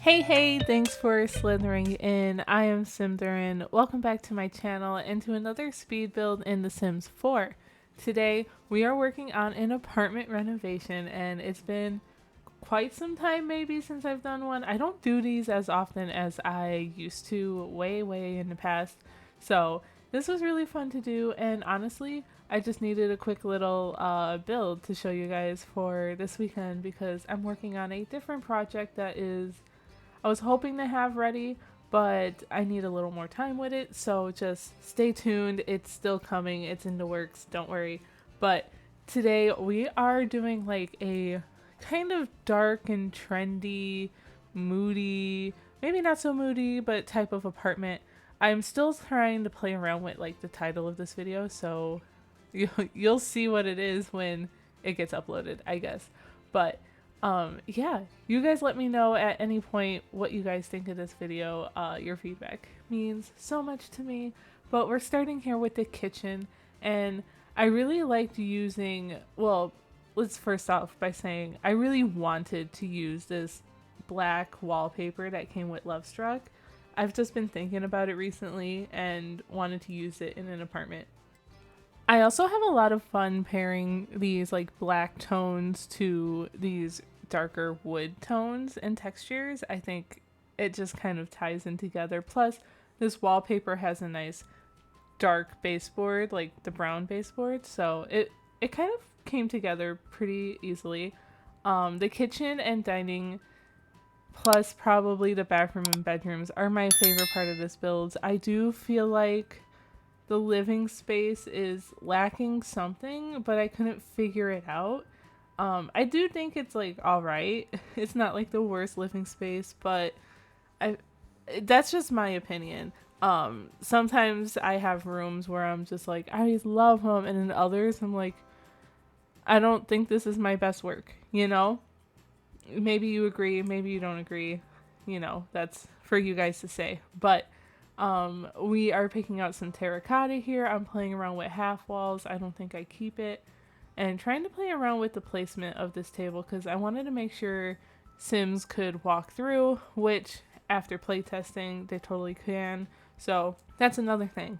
Hey, thanks for slithering in. I am Symtherin. Welcome back to my channel and to another speed build in The Sims 4. Today, we are working on an apartment renovation, and it's been quite some time maybe since I've done one. I don't do these as often as I used to way in the past. So this was really fun to do, and honestly, I just needed a quick little build to show you guys for this weekend because I'm working on a different project that I was hoping to have ready, but I need a little more time with it, so just stay tuned. It's still coming. It's in the works. Don't worry. But today we are doing like a kind of dark and trendy, moody, maybe not so moody, but type of apartment. I'm still trying to play around with like the title of this video, so you'll see what it is when it gets uploaded, I guess. But yeah, you guys let me know at any point what you guys think of this video. Your feedback means so much to me. But we're starting here with the kitchen, and I really liked using, well, let's first off by saying I really wanted to use this black wallpaper that came with Lovestruck. I've just been thinking about it recently and wanted to use it in an apartment. I also have a lot of fun pairing these like black tones to these darker wood tones and textures. I think it just kind of ties in together. Plus, this wallpaper has a nice dark baseboard, like the brown baseboard, so it kind of came together pretty easily. The kitchen and dining, plus probably the bathroom and bedrooms, are my favorite part of this build. I do feel like the living space is lacking something, but I couldn't figure it out. I do think it's like alright. It's not like the worst living space, but that's just my opinion. Sometimes I have rooms where I'm just like, I love them, and in others I'm like, I don't think this is my best work, you know? Maybe you agree, maybe you don't agree. You know, that's for you guys to say. But we are picking out some terracotta here. I'm playing around with half walls. I don't think I keep it. And trying to play around with the placement of this table because I wanted to make sure Sims could walk through, which after playtesting they totally can. So that's another thing.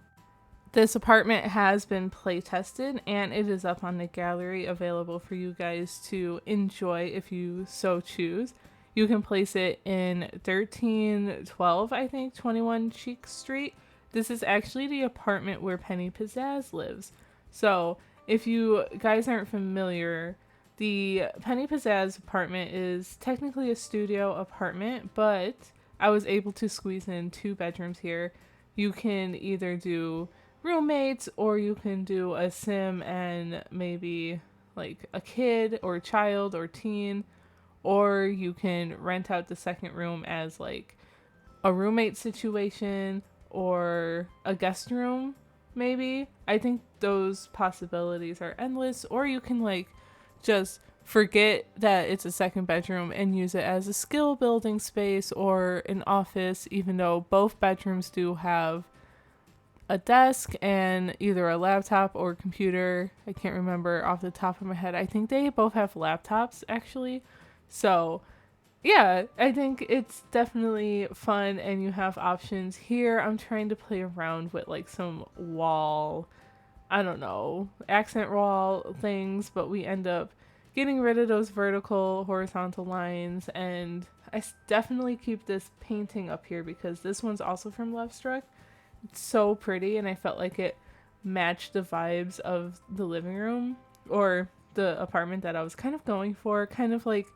This apartment has been play tested and it is up on the gallery, available for you guys to enjoy if you so choose. You can place it in 1312, I think, 21 Chic Street. This is actually the apartment where Penny Pizzaz lives. So if you guys aren't familiar, the Penny Pizzaz apartment is technically a studio apartment, but I was able to squeeze in 2 bedrooms here. You can either do roommates or you can do a sim and maybe like a kid or child or teen, or you can rent out the second room as like a roommate situation or a guest room maybe. I think those possibilities are endless. Or you can like just forget that it's a second bedroom and use it as a skill building space or an office, even though both bedrooms do have a desk and either a laptop or computer. I can't remember off the top of my head. I think they both have laptops actually. So yeah, I think it's definitely fun and you have options here. I'm trying to play around with like some wall, I don't know, accent wall things, but we end up getting rid of those vertical, horizontal lines, and I definitely keep this painting up here because this one's also from Lovestruck. It's so pretty and I felt like it matched the vibes of the living room or the apartment that I was kind of going for. Kind of like,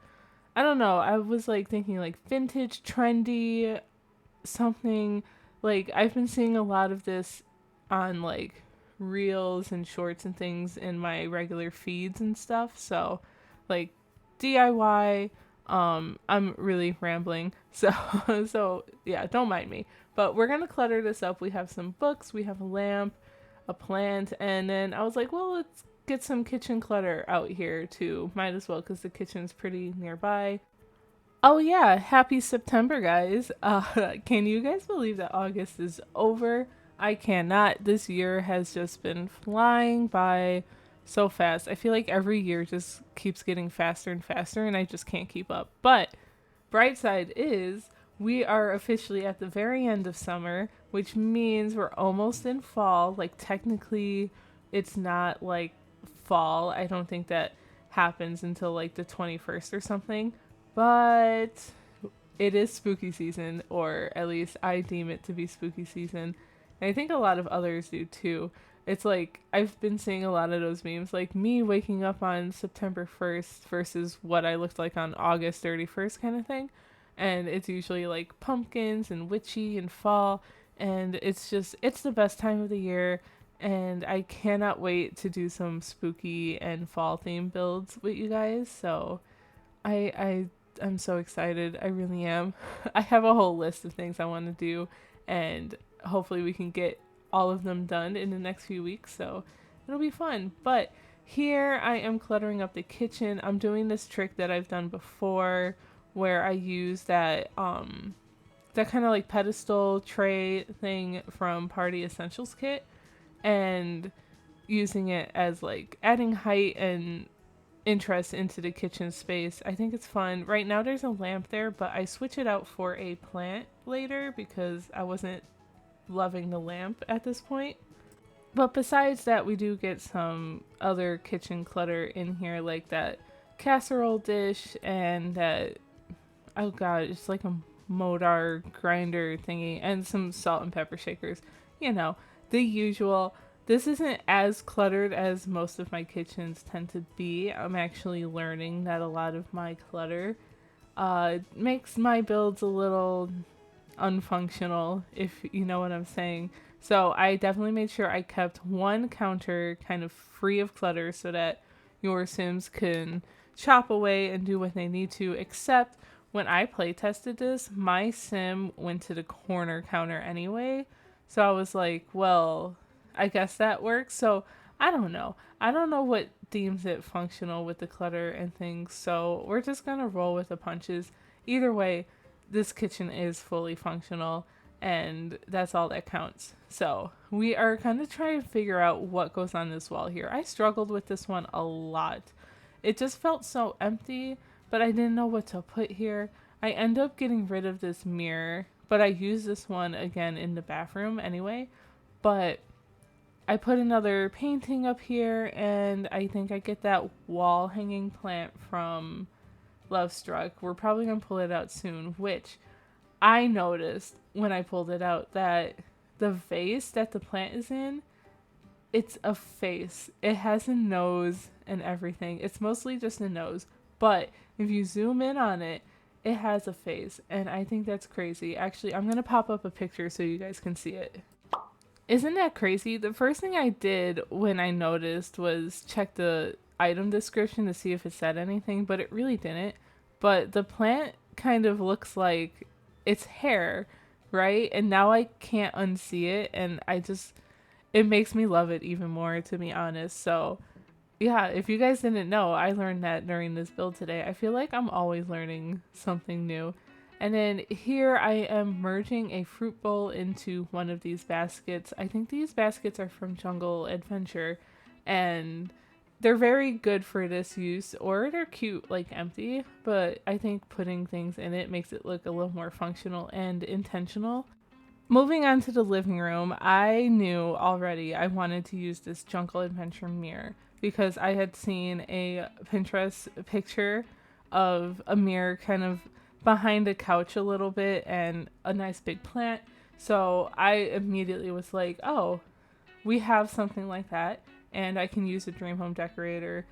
I don't know, I was like thinking like vintage, trendy, something. Like I've been seeing a lot of this on like reels and shorts and things in my regular feeds and stuff. So like DIY, I'm really rambling. So so yeah, don't mind me. But we're gonna clutter this up. We have some books, we have a lamp, a plant, and then I was like, well, let's get some kitchen clutter out here too. Might as well because the kitchen's pretty nearby. Oh yeah, happy September, guys. Can you guys believe that August is over? I cannot. This year has just been flying by so fast. I feel like every year just keeps getting faster and faster and I just can't keep up. But bright side is we are officially at the very end of summer, which means we're almost in fall. Like, technically, it's not like fall. I don't think that happens until like the 21st or something. But it is spooky season, or at least I deem it to be spooky season. And I think a lot of others do too. It's like I've been seeing a lot of those memes, like me waking up on September 1st versus what I looked like on August 31st, kind of thing. And it's usually like pumpkins and witchy and fall. And it's the best time of the year. And I cannot wait to do some spooky and fall themed builds with you guys. So I'm so excited. I really am. I have a whole list of things I want to do, and hopefully we can get all of them done in the next few weeks. So it'll be fun. But here I am cluttering up the kitchen. I'm doing this trick that I've done before where I use that kind of like pedestal tray thing from Party Essentials kit and using it as like adding height and interest into the kitchen space. I think it's fun. Right now there's a lamp there, but I switch it out for a plant later because I wasn't loving the lamp at this point. But besides that, we do get some other kitchen clutter in here, like that casserole dish and that, oh god, it's like a Modar grinder thingy, and some salt and pepper shakers. You know, the usual. This isn't as cluttered as most of my kitchens tend to be. I'm actually learning that a lot of my clutter makes my builds a little unfunctional, if you know what I'm saying. So I definitely made sure I kept one counter kind of free of clutter so that your Sims can chop away and do what they need to, except when I play tested this, my Sim went to the corner counter anyway. So I was like, well, I guess that works. So I don't know. I don't know what deems it functional with the clutter and things. So we're just going to roll with the punches. Either way, this kitchen is fully functional and that's all that counts. So we are kind of trying to figure out what goes on this wall here. I struggled with this one a lot. It just felt so empty, but I didn't know what to put here. I end up getting rid of this mirror, but I use this one again in the bathroom anyway. But I put another painting up here, and I think I get that wall hanging plant from Lovestruck. We're probably going to pull it out soon, which I noticed when I pulled it out that the vase that the plant is in, it's a face. It has a nose and everything. It's mostly just a nose, but if you zoom in on it, it has a face, and I think that's crazy. Actually, I'm going to pop up a picture so you guys can see it. Isn't that crazy? The first thing I did when I noticed was check the item description to see if it said anything, but it really didn't. But the plant kind of looks like it's hair, right? And now I can't unsee it, and it makes me love it even more, to be honest. So yeah, if you guys didn't know, I learned that during this build today. I feel like I'm always learning something new. And then here I am merging a fruit bowl into one of these baskets. I think these baskets are from Jungle Adventure, and they're very good for this use, or they're cute like empty, but I think putting things in it makes it look a little more functional and intentional. Moving on to the living room, I knew already I wanted to use this Jungle Adventure mirror because I had seen a Pinterest picture of a mirror kind of behind a couch a little bit and a nice big plant. So I immediately was like, oh, we have something like that, and I can use a dream home decorator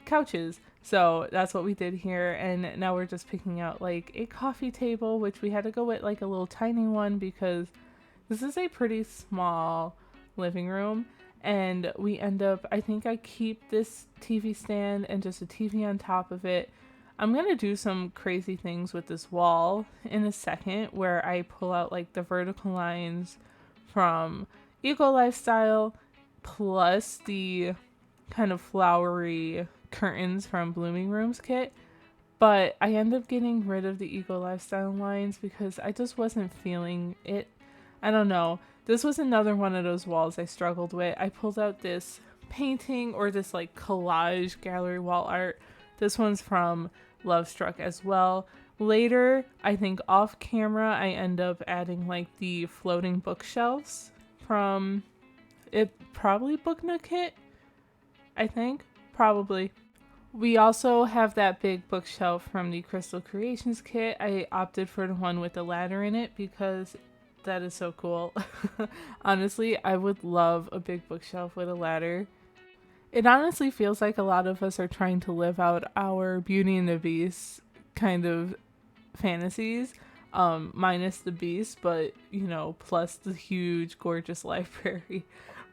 couches. So that's what we did here, and now we're just picking out like a coffee table, which we had to go with like a little tiny one because this is a pretty small living room. And we end up, I think I keep this TV stand and just a TV on top of it. I'm going to do some crazy things with this wall in a second where I pull out like the vertical lines from Eco Lifestyle plus the kind of flowery curtains from Blooming Rooms kit. But I end up getting rid of the Eco Lifestyle lines because I just wasn't feeling it. I don't know. This was another one of those walls I struggled with. I pulled out this painting or this like collage gallery wall art. This one's from Lovestruck as well, Later, I think off camera, I end up adding like the floating bookshelves from it, probably Book Nook Kit, I think, probably. We also have that big bookshelf from the Crystal Creations kit. I opted for the one with the ladder in it because that is so cool. Honestly, I would love a big bookshelf with a ladder. It honestly feels like a lot of us are trying to live out our Beauty and the Beast kind of fantasies, minus the Beast, but plus the huge, gorgeous library.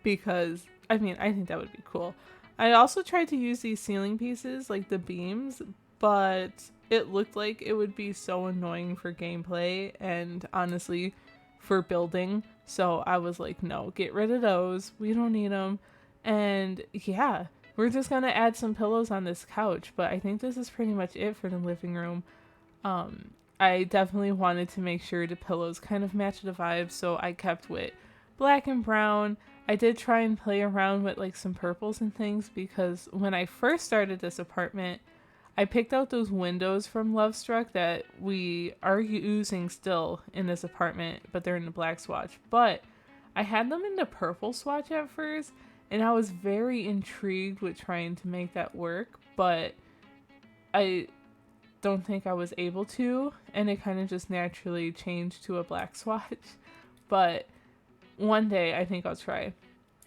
Because I mean, I think that would be cool. I also tried to use these ceiling pieces, like the beams, but it looked like it would be so annoying for gameplay and honestly for building. So I was like, no, get rid of those. We don't need them. And yeah, we're just gonna add some pillows on this couch, but I think this is pretty much it for the living room. I definitely wanted to make sure the pillows kind of match the vibe, so I kept with black and brown. I did try and play around with like some purples and things because when I first started this apartment, I picked out those windows from Lovestruck that we are using still in this apartment, but they're in the black swatch. But I had them in the purple swatch at first, and I was very intrigued with trying to make that work, but I don't think I was able to, and it kind of just naturally changed to a black swatch. But one day I think I'll try.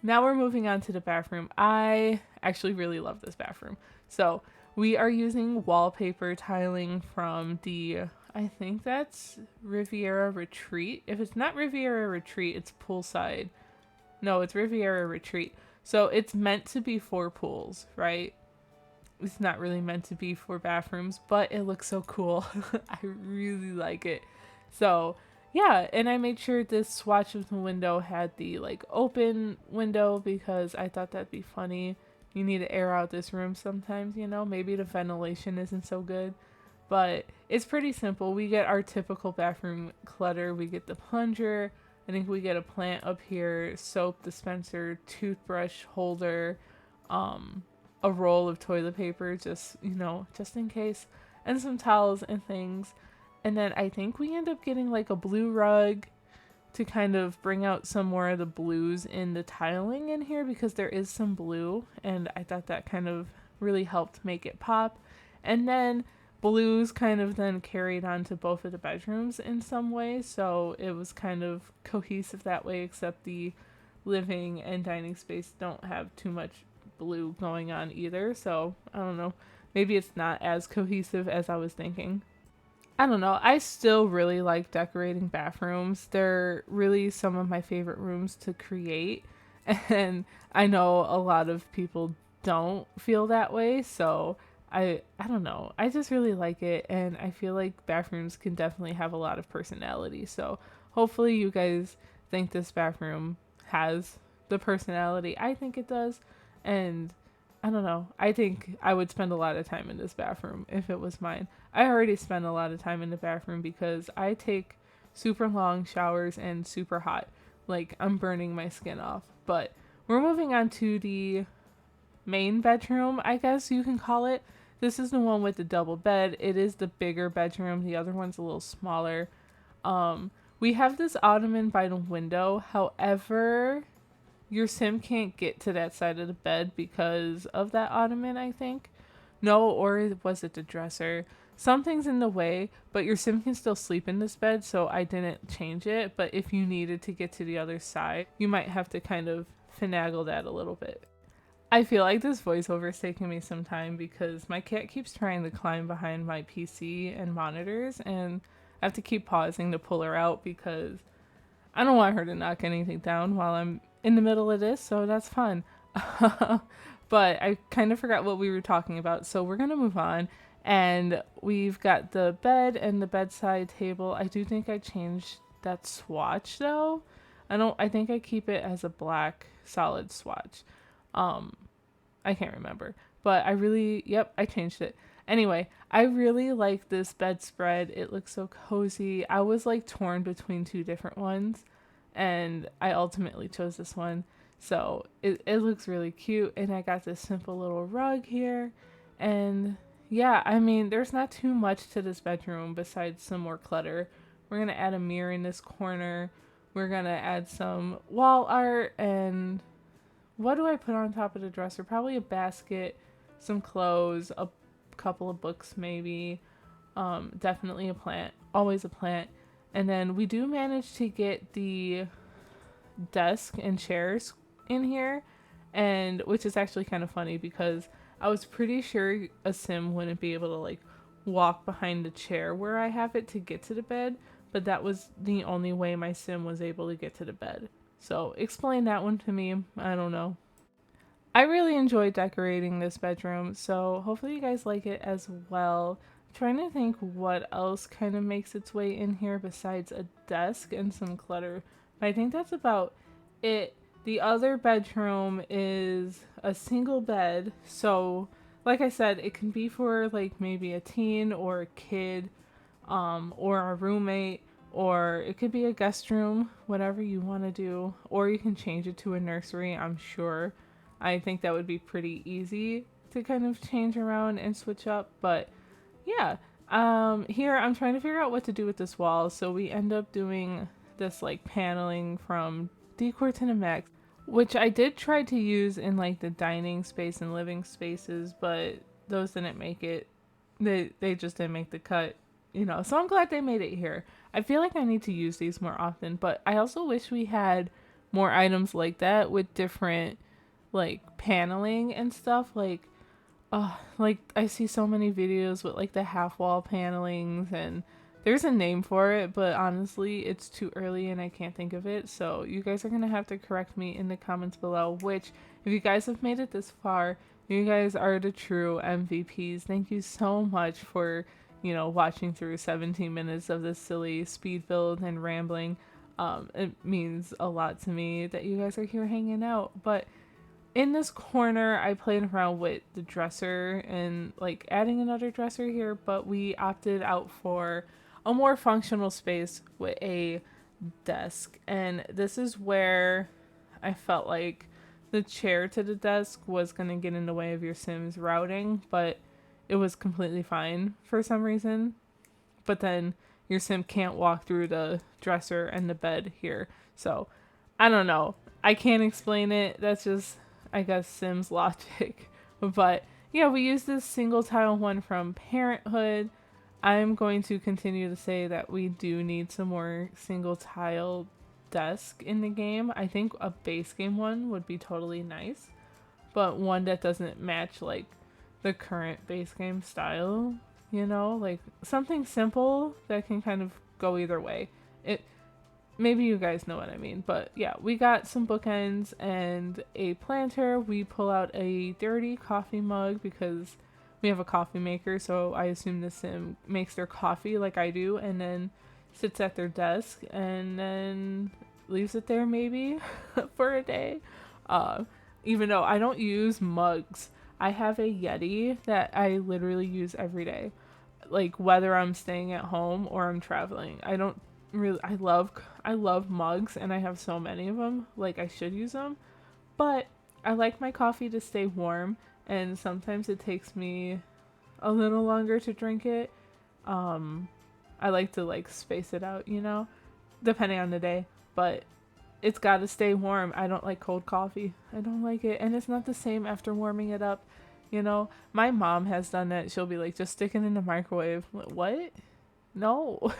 Now we're moving on to the bathroom. I actually really love this bathroom. So we are using wallpaper tiling from the, I think that's Riverea Retreat. If it's not Riverea Retreat, it's Poolside. No, it's Riverea Retreat. So it's meant to be for pools, right? It's not really meant to be for bathrooms, but it looks so cool. I really like it. So yeah, and I made sure this swatch of the window had the like open window because I thought that'd be funny. You need to air out this room sometimes, maybe the ventilation isn't so good. But it's pretty simple. We get our typical bathroom clutter. We get the plunger. I think we get a plant up here, soap dispenser, toothbrush holder, a roll of toilet paper, just in case, and some towels and things. And then I think we end up getting like a blue rug to kind of bring out some more of the blues in the tiling in here because there is some blue, and I thought that kind of really helped make it pop. And then blues kind of then carried on to both of the bedrooms in some way, so it was kind of cohesive that way, except the living and dining space don't have too much blue going on either, so I don't know, maybe it's not as cohesive as I was thinking. I don't know, I still really like decorating bathrooms. They're really some of my favorite rooms to create, and I know a lot of people don't feel that way, so I don't know, I just really like it, and I feel like bathrooms can definitely have a lot of personality, so hopefully you guys think this bathroom has the personality I think it does. And I don't know, I think I would spend a lot of time in this bathroom if it was mine. I already spend a lot of time in the bathroom because I take super long showers and super hot. Like, I'm burning my skin off. But we're moving on to the main bedroom, I guess you can call it. This is the one with the double bed. It is the bigger bedroom. The other one's a little smaller. We have this ottoman by the window. However, your sim can't get to that side of the bed because of that ottoman, I think. No, or was it the dresser? Something's in the way, but your sim can still sleep in this bed, so I didn't change it. But if you needed to get to the other side, you might have to kind of finagle that a little bit. I feel like this voiceover is taking me some time because my cat keeps trying to climb behind my PC and monitors, and I have to keep pausing to pull her out because I don't want her to knock anything down while I'm in the middle of this, so that's fun. But I kind of forgot what we were talking about, so we're going to move on. And we've got the bed and the bedside table. I do think I changed that swatch though. I think I keep it as a black solid swatch. I can't remember, but I changed it. Anyway, I really like this bedspread. It looks so cozy. I was like torn between two different ones, and I ultimately chose this one. So it looks really cute, and I got this simple little rug here, and Yeah, I mean, there's not too much to this bedroom besides some more clutter. We're gonna add a mirror in this corner. We're gonna add some wall art, and what do I put on top of the dresser? Probably a basket, some clothes, a couple of books maybe. Definitely a plant, always a plant. And then we do manage to get the desk and chairs in here, and which is actually kind of funny because I was pretty sure a sim wouldn't be able to like walk behind the chair where I have it to get to the bed, but that was the only way my sim was able to get to the bed. So explain that one to me. I don't know. I really enjoyed decorating this bedroom, so hopefully you guys like it as well. I'm trying to think what else kind of makes its way in here besides a desk and some clutter. But I think that's about it. The other bedroom is a single bed, so like I said, it can be for like maybe a teen or a kid, or a roommate, or it could be a guest room, whatever you want to do, or you can change it to a nursery, I'm sure. I think that would be pretty easy to kind of change around and switch up, but yeah. Here I'm trying to figure out what to do with this wall, so we end up doing this like paneling from Decor to the Max, which I did try to use in like the dining space and living spaces, but those didn't make it. They just didn't make the cut, you know. So I'm glad they made it here. I feel like I need to use these more often, but I also wish we had more items like that with different like paneling and stuff. Like I see so many videos with like the half wall panelings, and there's a name for it, but honestly it's too early and I can't think of it, so you guys are gonna have to correct me in the comments below, which if you guys have made it this far, you guys are the true MVPs. Thank you so much for, you know, watching through 17 minutes of this silly speed build and rambling. It means a lot to me that you guys are here hanging out. But in this corner, I played around with the dresser and like adding another dresser here, but we opted out for a more functional space with a desk. And this is where I felt like the chair to the desk was going to get in the way of your Sims routing, but it was completely fine for some reason. But then your Sim can't walk through the dresser and the bed here. So I don't know. I can't explain it. That's just, I guess, Sims logic. But yeah, we use this single tile one from Parenthood. I'm going to continue to say that we do need some more single tile desk in the game. I think a base game one would be totally nice, but one that doesn't match like the current base game style, you know, like something simple that can kind of go either way. It maybe you guys know what I mean, but yeah, we got some bookends and a planter. We pull out a dirty coffee mug because we have a coffee maker, so I assume the sim makes their coffee like I do and then sits at their desk and then leaves it there maybe for a day. Uh, Even though I don't use mugs, I have a Yeti that I literally use every day, like whether I'm staying at home or I'm traveling. I don't really I love mugs and I have so many of them. Like I should use them, but I like my coffee to stay warm, and sometimes it takes me a little longer to drink it. Um I like to like space it out, you know, depending on the day, but it's got to stay warm. I don't like cold coffee. I don't like it, and it's not the same after warming it up. You know, my mom has done that. She'll be like, just stick it in the microwave. What? No,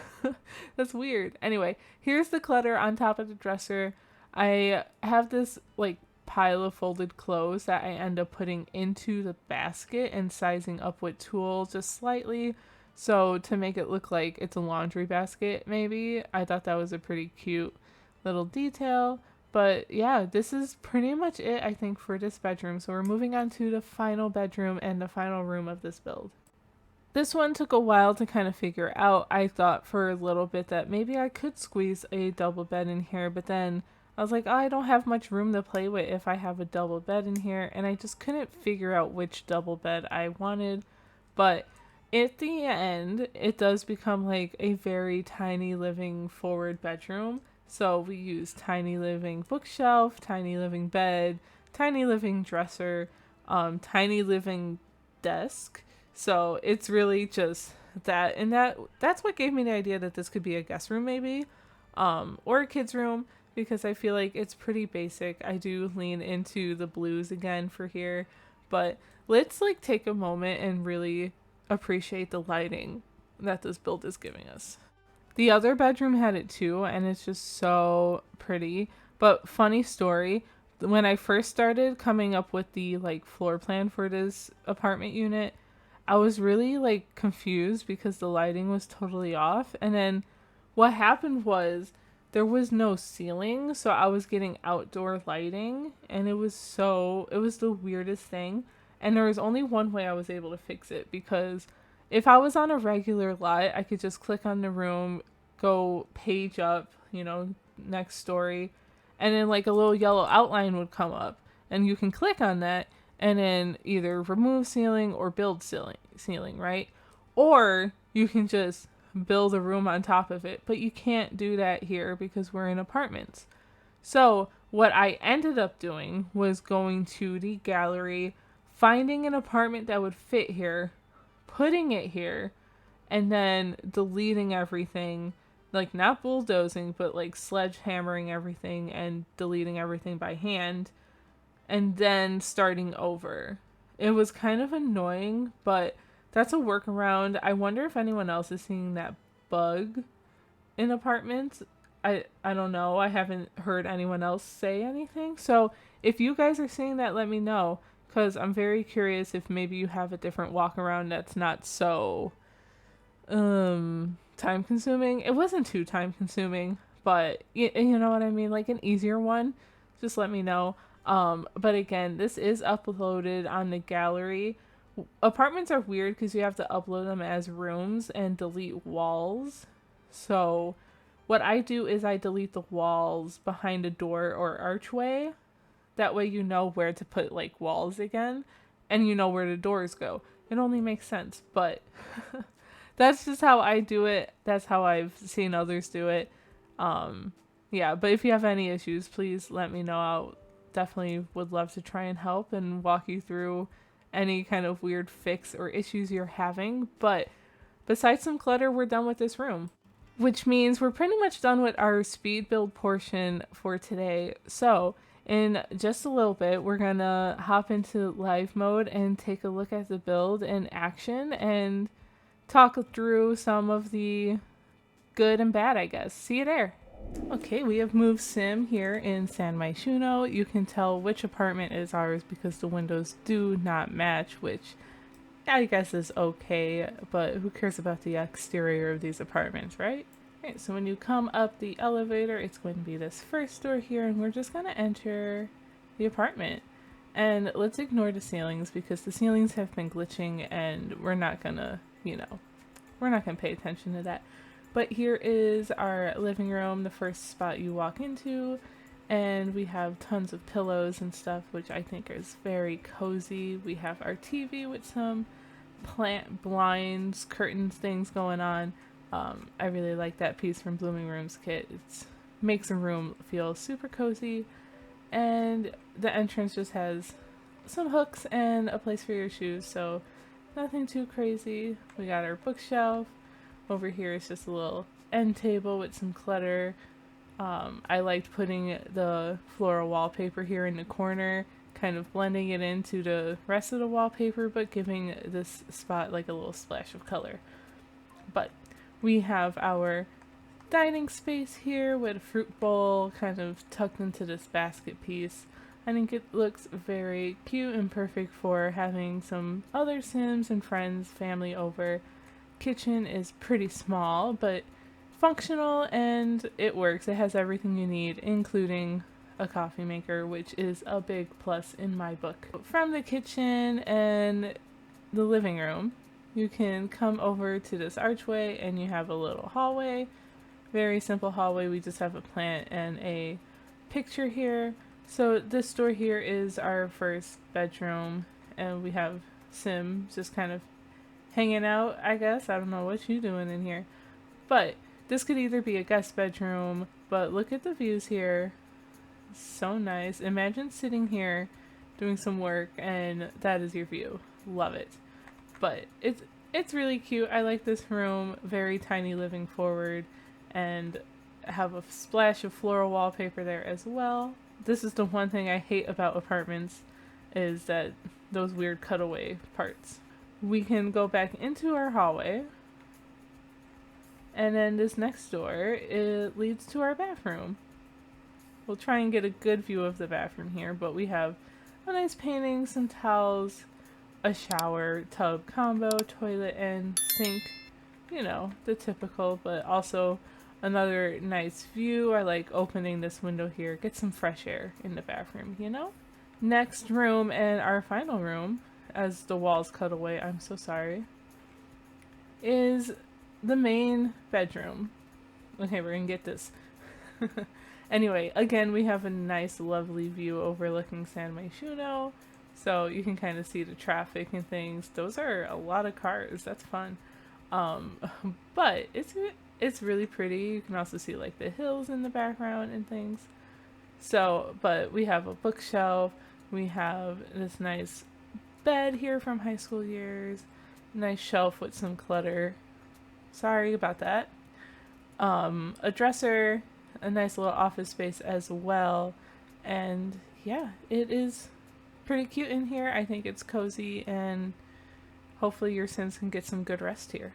that's weird. Anyway, here's the clutter on top of the dresser. I have this like pile of folded clothes that I end up putting into the basket and sizing up with tools just slightly. So to make it look like it's a laundry basket, maybe. I thought that was a pretty cute little detail. But yeah, this is pretty much it, I think, for this bedroom. So we're moving on to the final bedroom and the final room of this build. This one took a while to kind of figure out. I thought for a little bit that maybe I could squeeze a double bed in here, but then I was like, oh, I don't have much room to play with if I have a double bed in here, and I just couldn't figure out which double bed I wanted. But at the end, it does become like a very tiny living forward bedroom. So we use tiny living bookshelf, tiny living bed, tiny living dresser, tiny living desk. So it's really just that, and that's what gave me the idea that this could be a guest room maybe, or a kid's room, because I feel like it's pretty basic. I do lean into the blues again for here, but let's like take a moment and really appreciate the lighting that this build is giving us. The other bedroom had it too, and it's just so pretty. But funny story, when I first started coming up with the like floor plan for this apartment unit, I was really like confused because the lighting was totally off. And then what happened was there was no ceiling, so I was getting outdoor lighting, and it was the weirdest thing. And there was only one way I was able to fix it, because if I was on a regular lot, I could just click on the room, go page up, next story, and then like a little yellow outline would come up, and you can click on that and then either remove ceiling or build ceiling, right? Or you can just build a room on top of it, but you can't do that here because we're in apartments. So what I ended up doing was going to the gallery, finding an apartment that would fit here, putting it here, and then deleting everything, like not bulldozing, but like sledgehammering everything and deleting everything by hand, and then starting over. It was kind of annoying, but that's a workaround. I wonder if anyone else is seeing that bug in apartments. I don't know. I haven't heard anyone else say anything. So if you guys are seeing that, let me know, because I'm very curious if maybe you have a different walk around that's not so time consuming. It wasn't too time consuming, but you know what I mean, like an easier one. Just let me know. But again, this is uploaded on the gallery. Apartments are weird because you have to upload them as rooms and delete walls. So what I do is I delete the walls behind a door or archway. That way you know where to put like walls again, and you know where the doors go. It only makes sense, but that's just how I do it. That's how I've seen others do it. Yeah, but if you have any issues, please let me know. I'll definitely would love to try and help and walk you through any kind of weird fix or issues you're having. But besides some clutter, we're done with this room, which means we're pretty much done with our speed build portion for today. So in just a little bit, we're gonna hop into live mode and take a look at the build in action and talk through some of the good and bad, I guess. See you there. Okay, we have moved Sim here in San Myshuno. You can tell which apartment is ours because the windows do not match, which I guess is okay, but who cares about the exterior of these apartments, right? Alright, so when you come up the elevator, it's going to be this first door here, and we're just going to enter the apartment. And let's ignore the ceilings because the ceilings have been glitching, and we're not gonna, we're not gonna pay attention to that. But here is our living room, the first spot you walk into, and we have tons of pillows and stuff, which I think is very cozy. We have our TV with some plant blinds, curtains, things going on. I really like that piece from Blooming Rooms kit. It makes a room feel super cozy, and the entrance just has some hooks and a place for your shoes, so nothing too crazy. We got our bookshelf. Over here is just a little end table with some clutter. I liked putting the floral wallpaper here in the corner, kind of blending it into the rest of the wallpaper, but giving this spot like a little splash of color. But we have our dining space here with a fruit bowl kind of tucked into this basket piece. I think it looks very cute and perfect for having some other Sims and friends, family over. Kitchen is pretty small, but functional, and it works. It has everything you need, including a coffee maker, which is a big plus in my book. From the kitchen and the living room, you can come over to this archway and you have a little hallway. Very simple hallway. We just have a plant and a picture here. So this door here is our first bedroom, and we have Sim just kind of hanging out, I guess. I don't know what you doing in here. But this could either be a guest bedroom, but look at the views here. So nice. Imagine sitting here doing some work and that is your view. Love it. But it's really cute. I like this room. Very tiny living forward, and have a splash of floral wallpaper there as well. This is the one thing I hate about apartments, is that those weird cutaway parts. We can go back into our hallway, and then this next door, it leads to our bathroom. We'll try and get a good view of the bathroom here, but we have a nice painting, some towels, a shower tub combo, toilet and sink, you know, the typical, but also another nice view. I like opening this window here, get some fresh air in the bathroom, you know? Next room, and our final room, as the walls cut away, I'm so sorry, is the main bedroom. Okay, we're gonna get this. Anyway, again, we have a nice, lovely view overlooking San Myshuno, so you can kind of see the traffic and things. Those are a lot of cars. That's fun. But it's really pretty. You can also see like the hills in the background and things. So, but we have a bookshelf. We have this nice bed here from high school years. Nice shelf with some clutter. Sorry about that. A dresser, a nice little office space as well. And yeah, it is pretty cute in here. I think it's cozy, and hopefully your Sims can get some good rest here.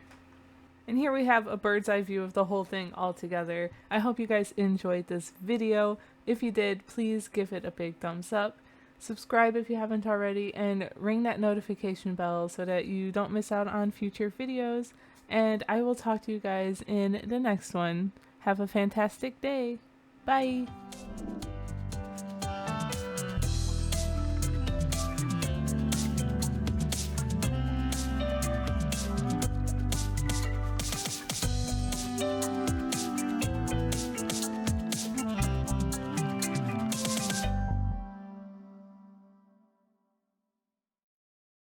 And here we have a bird's eye view of the whole thing all together. I hope you guys enjoyed this video. If you did, please give it a big thumbs up. Subscribe if you haven't already, and ring that notification bell so that you don't miss out on future videos. And I will talk to you guys in the next one. Have a fantastic day. Bye!